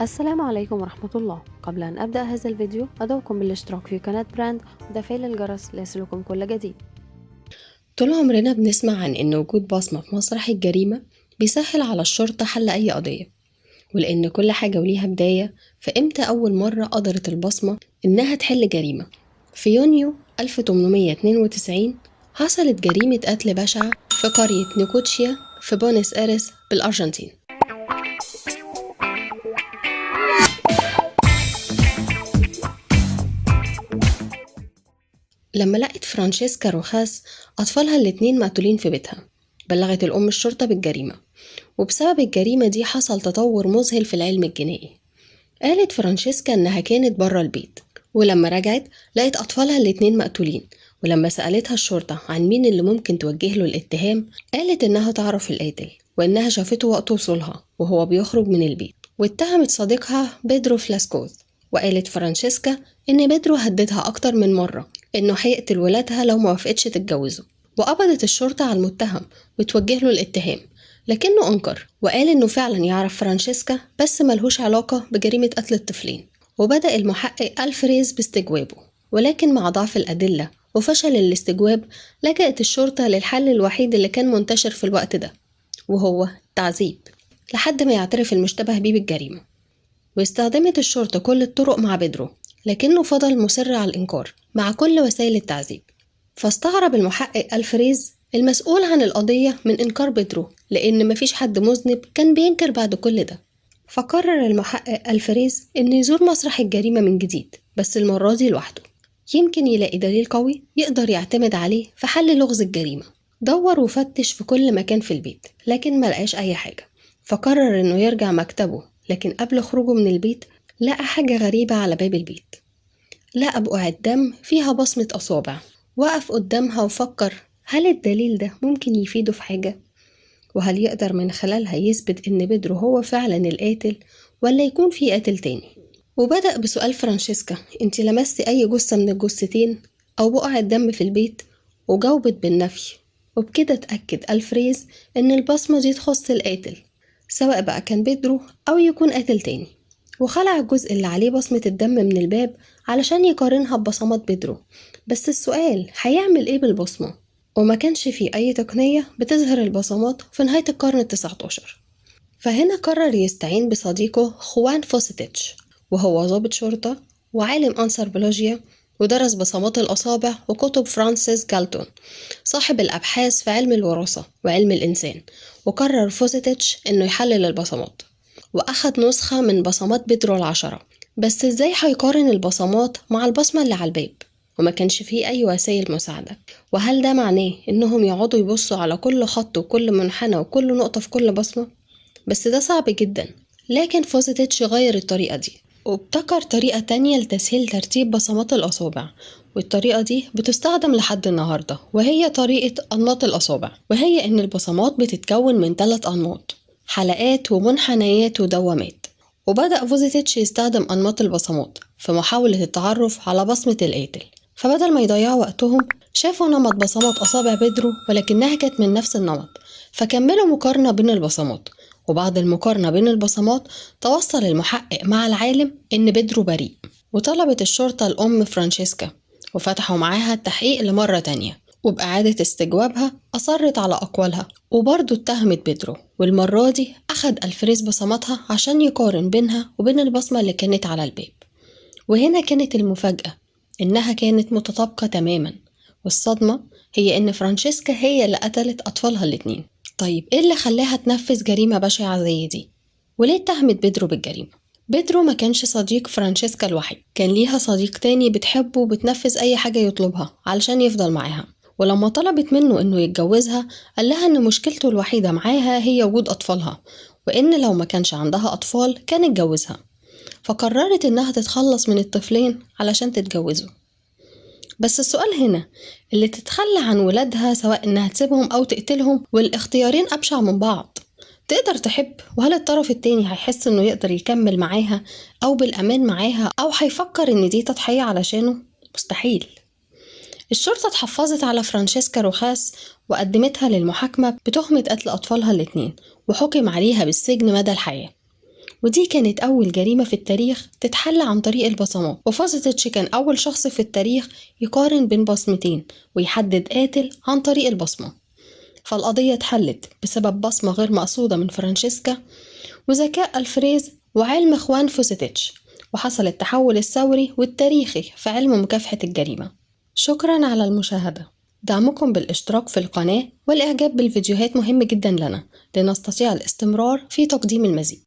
السلام عليكم ورحمة الله. قبل أن أبدأ هذا الفيديو أدعوكم بالاشتراك في قناة براند وتفعيل الجرس ليصلكم كل جديد. طول عمرنا بنسمع عن إن وجود بصمة في مسرح الجريمة بيسهل على الشرطة حل أي قضية، ولأن كل حاجة وليها بداية. فإمتى أول مرة قدرت البصمة إنها تحل جريمة؟ في يونيو 1892 حصلت جريمة قتل بشعة في قرية نيكوتشيا في بونس آيرس بالأرجنتين. لما لقت فرانشيسكا روخاس أطفالها الاتنين مقتولين في بيتها، بلغت الأم الشرطة بالجريمة، وبسبب الجريمة دي حصل تطور مذهل في العلم الجنائي. قالت فرانشيسكا إنها كانت برا البيت، ولما رجعت لقت أطفالها الاتنين مقتولين. ولما سألتها الشرطة عن مين اللي ممكن توجه له الاتهام، قالت إنها تعرف القاتل وإنها شافته وقت وصولها وهو بيخرج من البيت، واتهمت صديقها بيدرو فلاسكوز. وقالت فرانشيسكا إن بيدرو هددها أكتر من مرة إنه هيقتل ولادها لو موافقتش تتجوزه. وقبضت الشرطة على المتهم وتوجه له الاتهام، لكنه أنكر وقال إنه فعلا يعرف فرانشيسكا بس ملهوش علاقة بجريمة قتل الطفلين. وبدأ المحقق ألفريز باستجوابه، ولكن مع ضعف الأدلة وفشل الاستجواب لجأت الشرطة للحل الوحيد اللي كان منتشر في الوقت ده، وهو التعذيب لحد ما يعترف المشتبه بيه بالجريمة. واستخدمت الشرطة كل الطرق مع بيدرو، لكنه فضل مصر على الإنكار مع كل وسائل التعذيب. فاستغرب المحقق ألفريز المسؤول عن القضية من إنكار بيدرو، لأن مفيش حد مذنب كان بينكر بعد كل ده. فقرر المحقق ألفريز إنه يزور مسرح الجريمة من جديد، بس المرة دي لوحده، يمكن يلاقي دليل قوي يقدر يعتمد عليه في حل لغز الجريمة. دور وفتش في كل مكان في البيت لكن ملقاش أي حاجة. فقرر إنه يرجع مكتبه، لكن قبل خروجه من البيت لقى حاجة غريبة على باب البيت. لقى بقعة دم فيها بصمة أصابع. وقف قدامها وفكر، هل الدليل ده ممكن يفيده في حاجة؟ وهل يقدر من خلالها يثبت إن بيدرو هو فعلا القاتل ولا يكون في قاتل تاني؟ وبدأ بسؤال فرانشيسكا، انت لمستي أي جثة من الجثتين أو بقعة دم في البيت؟ وجاوبت بالنفي. وبكده اتأكد ألفريز إن البصمة دي تخص القاتل، سواء بقى كان بيدرو أو يكون قاتل تاني. وخلع الجزء اللي عليه بصمة الدم من الباب علشان يقارنها ببصمات بيدرو. بس السؤال، هيعمل ايه بالبصمة؟ وما كانش فيه أي تقنية بتظهر البصمات في نهاية القرن ال19. فهنا قرر يستعين بصديقه خوان فوستيتش، وهو ضابط شرطة وعالم أنثروبولوجيا، ودرس بصمات الأصابع وكتب فرانسيس جالتون صاحب الأبحاث في علم الوراثة وعلم الإنسان. وقرر فوستيتش إنه يحلل البصمات، وأخد نسخة من بصمات بيدرو ال10. بس إزاي هيقارن البصمات مع البصمة اللي على الباب وما كانش فيه أي وسائل مساعدة؟ وهل ده معناه إنهم يقعدوا يبصوا على كل خط وكل منحنى وكل نقطة في كل بصمة؟ بس ده صعب جدا. لكن فوزيتيتش غير الطريقة دي وابتكر طريقة تانية لتسهيل ترتيب بصمات الأصابع، والطريقة دي بتستخدم لحد النهاردة، وهي طريقة أنماط الأصابع. وهي إن البصمات بتتكون من 3 أنماط: حلقات ومنحنيات ودوامات. وبدأ فوزيتيتش يستخدم أنماط البصمات في محاولة التعرف على بصمة القاتل. فبدل ما يضيعوا وقتهم شافوا نمط بصمات أصابع بيدرو ولكنها كانت من نفس النمط، فكملوا مقارنة بين البصمات. وبعد المقارنة بين البصمات توصل المحقق مع العالم إن بيدرو بريء. وطلبت الشرطة الأم فرانشيسكا وفتحوا معاها التحقيق لمرة تانية، وبإعادة استجوابها أصرت على أقوالها وبرضه اتهمت بيدرو. والمرة دي أخد ألفريز بصماتها عشان يقارن بينها وبين البصمة اللي كانت على الباب. وهنا كانت المفاجأة، إنها كانت متطابقة تماما. والصدمة هي إن فرانشيسكا هي اللي قتلت أطفالها الاتنين. طيب إيه اللي خلاها تنفذ جريمة بشعة زي دي؟ وليه اتهمت بيدرو بالجريمة؟ بيدرو ما كانش صديق فرانشيسكا الوحيد، كان ليها صديق تاني بتحبه وبتنفذ أي حاجة يطلبها علشان يفضل معاها. ولما طلبت منه إنه يتجوزها قال لها إن مشكلته الوحيدة معاها هي وجود أطفالها، وإن لو ما كانش عندها أطفال كان اتجوزها. فقررت إنها تتخلص من الطفلين علشان تتجوزه. بس السؤال هنا، اللي تتخلى عن ولادها سواء إنها تسيبهم أو تقتلهم والاختيارين أبشع من بعض، تقدر تحب؟ وهل الطرف التاني هيحس إنه يقدر يكمل معاها أو بالأمان معاها، أو هيفكر إن دي تضحية علشانه؟ مستحيل. الشرطة اتحفظت على فرانشيسكا روخاس وقدمتها للمحاكمة بتهمة قتل أطفالها الاتنين، وحكم عليها بالسجن مدى الحياة. ودي كانت أول جريمة في التاريخ تتحل عن طريق البصمات، وفازيتش كان أول شخص في التاريخ يقارن بين بصمتين ويحدد قاتل عن طريق البصمة. فالقضية اتحلت بسبب بصمة غير مقصودة من فرانشيسكا وذكاء ألفريز وعلم خوان فوسيتيتش، وحصل التحول الثوري والتاريخي في علم مكافحة الجريمة. شكرا على المشاهدة. دعمكم بالاشتراك في القناة والإعجاب بالفيديوهات مهم جدا لنا لنستطيع الاستمرار في تقديم المزيد.